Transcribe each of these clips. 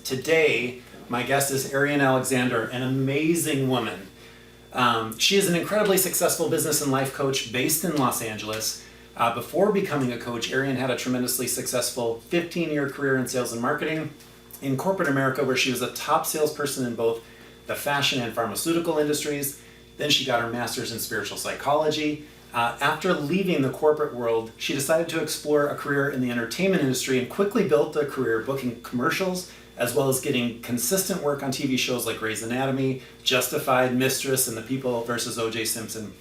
Today, my guest is Arriane Alexander, an amazing woman. She is an incredibly successful business and life coach based in Los Angeles. Before becoming a coach, Arriane had a tremendously successful 15-year career in sales and marketing in corporate America, where she was a top salesperson in both the fashion and pharmaceutical industries. Then she got her master's in spiritual psychology. After leaving the corporate world, she decided to explore a career in the entertainment industry and quickly built a career booking commercials, as well as getting consistent work on TV shows like Grey's Anatomy, Justified, Mistress, and The People vs. O.J. Simpson.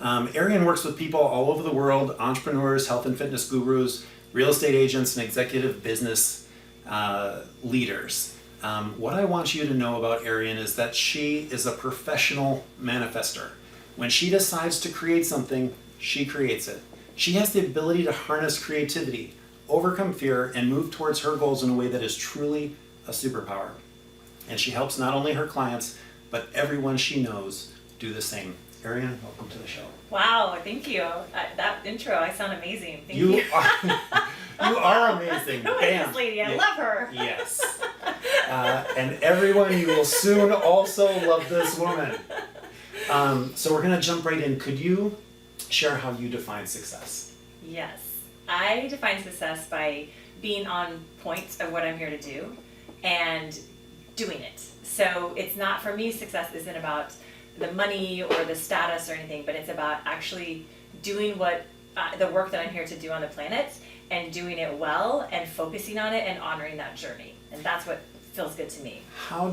Arriane works with people all over the world, entrepreneurs, health and fitness gurus, real estate agents, and executive business leaders. What I want you to know about Arriane is that she is a professional manifester. When she decides to create something, she creates it. She has the ability to harness creativity, overcome fear, and move towards her goals in a way that is truly a superpower. And she helps not only her clients, but everyone she knows do the same. Arriane, welcome to the show. Wow, thank you. That intro, I sound amazing. Thank you. You are amazing. Who is this lady? I love her. Yes. And everyone, you will soon also love this woman. So we're going to jump right in. Could you share how you define success? Yes. I define success by being on point of what I'm here to do and doing it. So it's not, for me, success isn't about the money or the status or anything, but it's about actually doing what the work that I'm here to do on the planet and doing it well and focusing on it and honoring that journey. And that's what feels good to me. How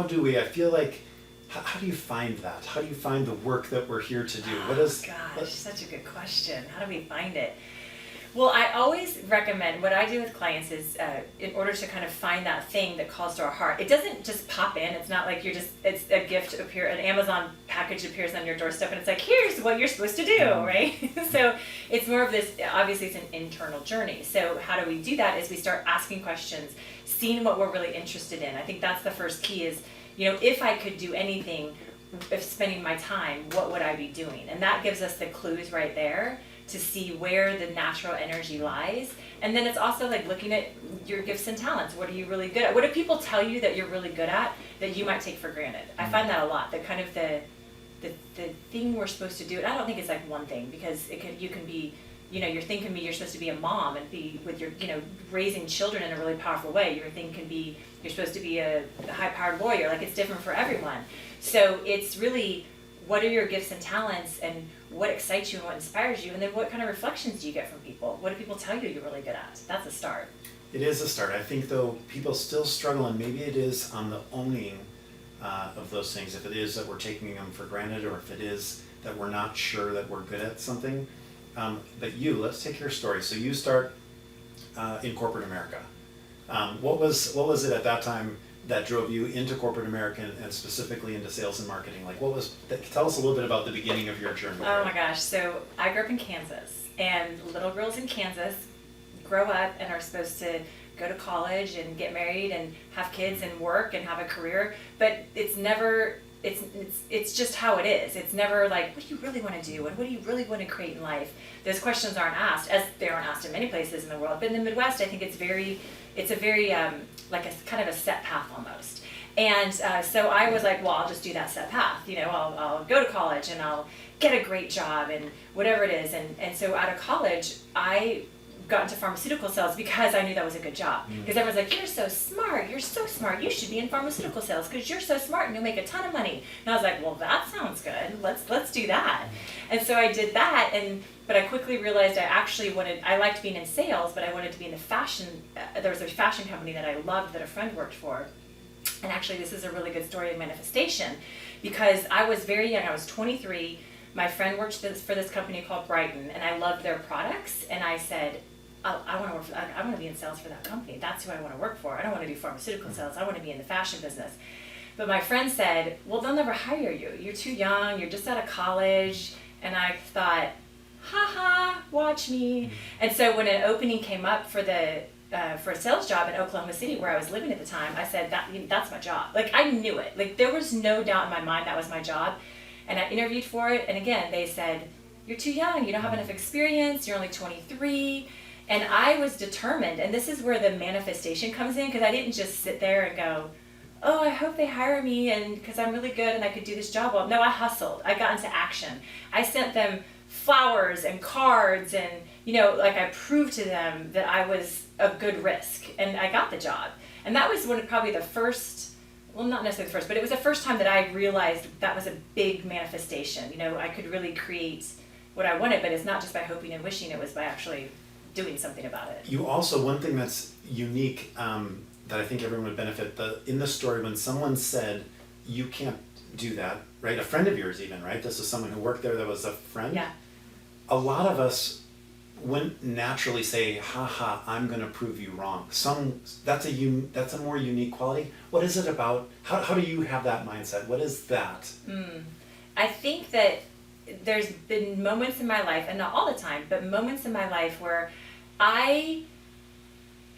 do we, I feel like, how do you find that? How do you find the work that we're here to do? Such a good question. How do we find it? Well, I always recommend, what I do with clients is, in order to kind of find that thing that calls to our heart, it doesn't just pop in. It's not like it's a gift an Amazon package appears on your doorstep and it's like, here's what you're supposed to do, right? So it's more of this, obviously it's an internal journey. So how do we do that is we start asking questions, seeing what we're really interested in. I think that's the first key is, if I could do anything, if spending my time, what would I be doing? And that gives us the clues right there to see where the natural energy lies. And then it's also like looking at your gifts and talents. What are you really good at? What do people tell you that you're really good at that you might take for granted? I find that a lot, that kind of the thing we're supposed to do. And I don't think it's like one thing, because you can be, your thing can be you're supposed to be a mom and be with your, raising children in a really powerful way. Your thing can be you're supposed to be a high-powered warrior. Like, it's different for everyone. So it's really, what are your gifts and talents, and what excites you and what inspires you, and then what kind of reflections do you get from people? What do people tell you you're really good at? That's a start. It is a start. I think, though, people still struggle, and maybe it is on the owning of those things. If it is that we're taking them for granted, or if it is that we're not sure that we're good at something. But let's take your story. So you start in corporate America. What was it at that time that drove you into corporate America and specifically into sales and marketing? Like, tell us a little bit about the beginning of your journey. Oh my gosh. So I grew up in Kansas, and little girls in Kansas grow up and are supposed to go to college and get married and have kids and work and have a career, but it's never, it's just how it is. It's never like, what do you really want to do and what do you really want to create in life? Those questions aren't asked, as they aren't asked in many places in the world. But in the Midwest, I think it's a very like a kind of a set path almost. And so I was like, well, I'll just do that set path. I'll go to college and I'll get a great job and whatever it is. And so out of college, I got into pharmaceutical sales because I knew that was a good job. Because everyone's like, you're so smart, you should be in pharmaceutical sales because you're so smart and you'll make a ton of money. And I was like, well, that sounds good, let's do that. And so I did that, but I quickly realized I liked being in sales, but I wanted to be in the fashion, there was a fashion company that I loved that a friend worked for. And actually this is a really good story of manifestation, because I was very young, I was 23, my friend worked for this company called Brighton, and I loved their products, and I said, I want to be in sales for that company. That's who I want to work for. I don't want to do pharmaceutical sales. I want to be in the fashion business. But my friend said, well, they'll never hire you. You're too young. You're just out of college. And I thought, watch me. And so when an opening came up for a sales job in Oklahoma City, where I was living at the time, I said, that's my job. Like, I knew it. Like, there was no doubt in my mind that was my job. And I interviewed for it. And again, they said, you're too young. You don't have enough experience. You're only 23. And I was determined, and this is where the manifestation comes in, because I didn't just sit there and go, oh, I hope they hire me and because I'm really good and I could do this job well. No, I hustled. I got into action. I sent them flowers and cards and, like I proved to them that I was a good risk, and I got the job. And that was probably the first, well, not necessarily the first, but it was the first time that I realized that was a big manifestation. I could really create what I wanted, but it's not just by hoping and wishing, it was by actually doing something about it. You also, one thing that's unique, that I think everyone would benefit, in the story when someone said, you can't do that, right? A friend of yours even, right? This is someone who worked there that was a friend. Yeah. A lot of us wouldn't naturally say, haha, I'm gonna prove you wrong. That's a more unique quality. What is it about, how do you have that mindset? What is that? I think that there's been moments in my life, and not all the time, but moments in my life where I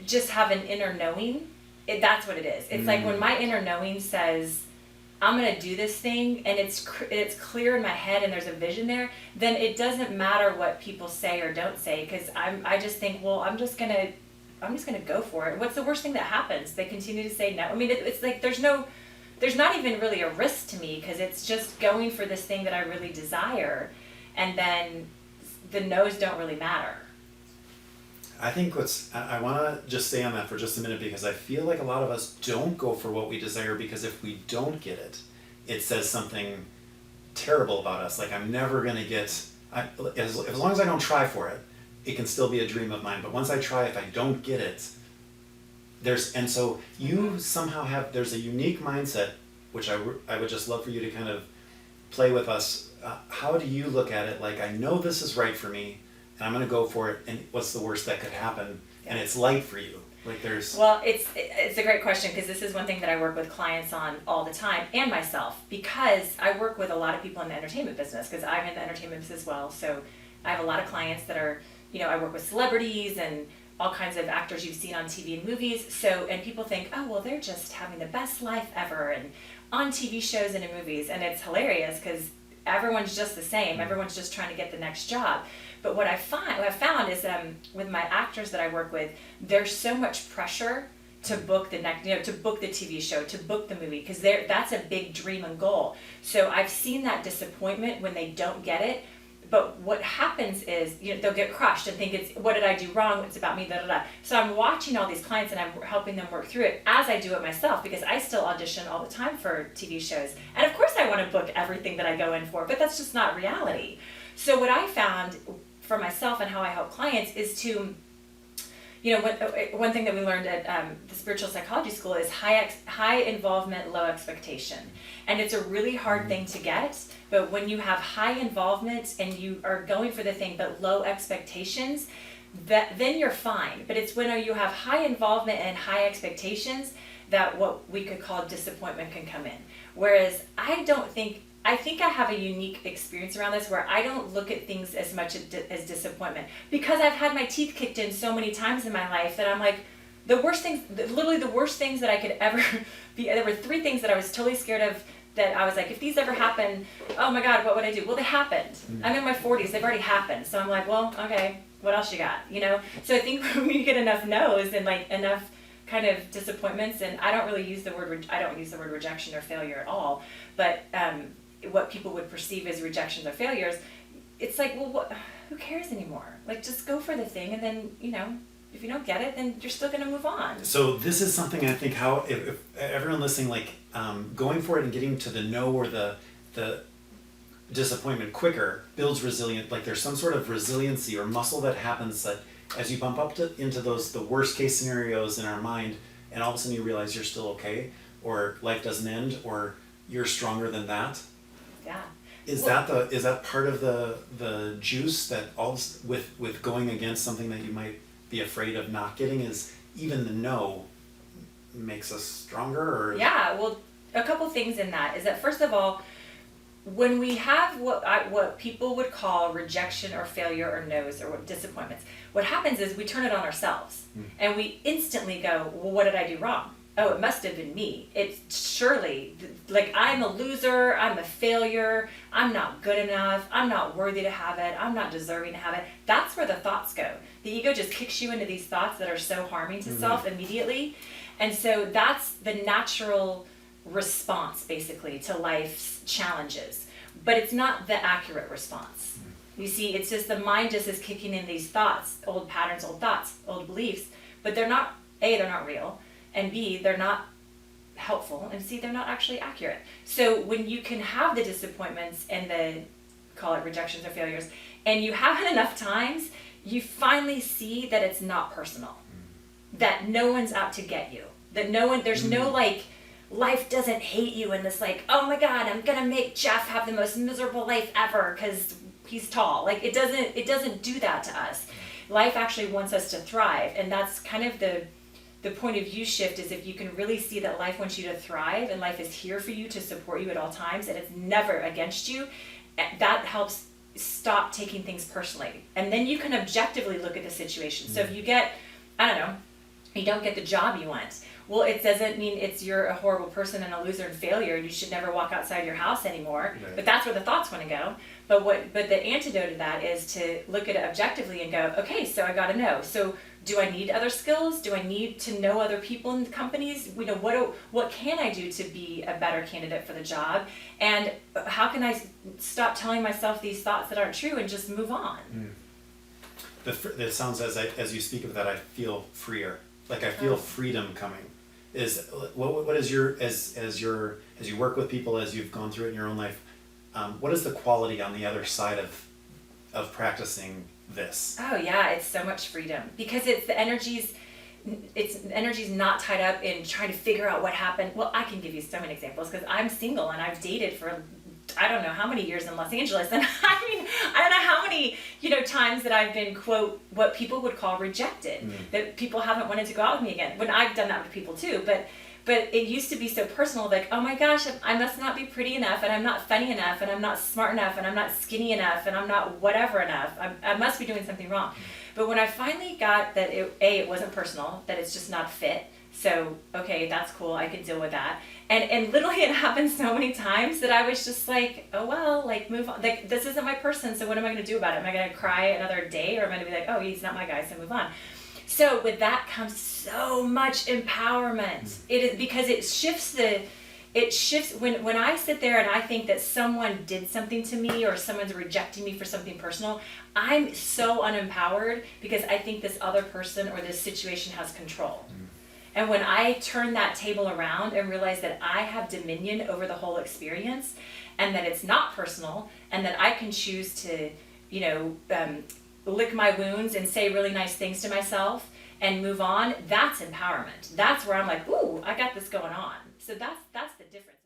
just have an inner knowing. That's what it is. It's like when my inner knowing says, I'm going to do this thing, and it's clear in my head and there's a vision there, then it doesn't matter what people say or don't say, because I just think, well, I'm just going to go for it. What's the worst thing that happens? They continue to say no. I mean, it's like there's not even really a risk to me, because it's just going for this thing that I really desire, and then the no's don't really matter. I think I want to just stay on that for just a minute, because I feel like a lot of us don't go for what we desire, because if we don't get it, it says something terrible about us. Like, I'm never going to get, as long as I don't try for it, it can still be a dream of mine. But once I try, if I don't get it, and so you somehow there's a unique mindset, which I would just love for you to kind of play with us. How do you look at it? Like, I know this is right for me, and I'm going to go for it, and what's the worst that could happen? And it's light for you. Like, Well, it's a great question, because this is one thing that I work with clients on all the time, and myself, because I work with a lot of people in the entertainment business, because I'm in the entertainment business as well. So I have a lot of clients that are, I work with celebrities and all kinds of actors you've seen on TV and movies. So, and people think, oh, well, they're just having the best life ever and on TV shows and in movies. And it's hilarious, because everyone's just the same. Everyone's just trying to get the next job. But what I've found is with my actors that I work with, there's so much pressure to book the next, to book the TV show, to book the movie, because that's a big dream and goal. So I've seen that disappointment when they don't get it. But what happens is, they'll get crushed and think it's, what did I do wrong? It's about me, da da da. So I'm watching all these clients and I'm helping them work through it as I do it myself, because I still audition all the time for TV shows. And of course I want to book everything that I go in for, but that's just not reality. So what I found for myself and how I help clients is to, one thing that we learned at the spiritual psychology school is high involvement, low expectation. And it's a really hard thing to get, but when you have high involvement and you are going for the thing but low expectations, then you're fine. But it's when you have high involvement and high expectations that what we could call disappointment can come in. Whereas I think I have a unique experience around this, where I don't look at things as much as disappointment, because I've had my teeth kicked in so many times in my life that I'm like, literally the worst things that I could ever be. There were 3 things that I was totally scared of, that I was like, if these ever happen, oh my God, what would I do? Well, they happened. I'm in my 40s, they've already happened. So I'm like, well, okay, what else you got? So I think when you get enough no's and like enough kind of disappointments, and I don't use the word rejection or failure at all, but what people would perceive as rejections or failures, it's like, well, who cares anymore? Like, just go for the thing, and then, if you don't get it, then you're still going to move on. So this is something I think if everyone listening, like, going for it and getting to the no or the disappointment quicker builds resilience. Like, there's some sort of resiliency or muscle that happens that as you bump up into the worst case scenarios in our mind, and all of a sudden you realize you're still okay, or life doesn't end, or you're stronger than that. Yeah. Is that part of the juice that with going against something that you might be afraid of not getting, is even the no makes us stronger? Or yeah, well, a couple things in that is that, first of all, when we have what people would call rejection or failure or no's or disappointments, what happens is we turn it on ourselves, and we instantly go, well, what did I do wrong? oh, it must have been me. It's surely, like, I'm a loser, I'm a failure, I'm not good enough, I'm not worthy to have it, I'm not deserving to have it. That's where the thoughts go. The ego just kicks you into these thoughts that are so harming to self immediately. And so that's the natural response, basically, to life's challenges. But it's not the accurate response. You see, it's just the mind just is kicking in these thoughts, old patterns, old thoughts, old beliefs, but they're not, A, they're not real, and B, they're not helpful, and C, they're not actually accurate. So when you can have the disappointments and the, call it rejections or failures, and you have it enough times, you finally see that it's not personal, that no one's out to get you, that no one, there's no like, life doesn't hate you in this like, oh my God, I'm gonna make Jeff have the most miserable life ever because he's tall. Like it doesn't do that to us. Life actually wants us to thrive, and that's kind of the point of view shift, is if you can really see that life wants you to thrive and life is here for you to support you at all times and it's never against you, that helps stop taking things personally. And then you can objectively look at the situation. So if you get, I don't know, you don't get the job you want, well, it doesn't mean you're a horrible person and a loser and failure and you should never walk outside your house anymore. Right. But that's where the thoughts want to go. But the antidote to that is to look at it objectively and go, okay, so I got to know. So do I need other skills? Do I need to know other people in companies? You know, what can I do to be a better candidate for the job? And how can I stop telling myself these thoughts that aren't true and just move on? It sounds as you speak of that, I feel freer. Like I feel freedom coming. What is your as you work with people, as you've gone through it in your own life, what is the quality on the other side of practicing this? Oh yeah, it's so much freedom, because the energy's not tied up in trying to figure out what happened. Well, I can give you so many examples because I'm single and I've dated for I don't know how many years in Los Angeles, and I mean, I don't know how many, times that I've been, quote, what people would call rejected, that people haven't wanted to go out with me again, when I've done that with people too, but it used to be so personal, like, oh my gosh, I must not be pretty enough, and I'm not funny enough, and I'm not smart enough, and I'm not skinny enough, and I'm not whatever enough, I must be doing something wrong. But when I finally got that, it wasn't personal, that it's just not a fit, so, okay, that's cool, I can deal with that. And literally it happened so many times that I was just like, oh well, like move on. Like this isn't my person, so what am I going to do about it? Am I going to cry another day, or am I going to be like, oh, he's not my guy, so move on? So with that comes so much empowerment. It is because it shifts when I sit there and I think that someone did something to me or someone's rejecting me for something personal, I'm so unempowered because I think this other person or this situation has control. And when I turn that table around and realize that I have dominion over the whole experience and that it's not personal and that I can choose to, lick my wounds and say really nice things to myself and move on, that's empowerment. That's where I'm like, ooh, I got this going on. So that's the difference.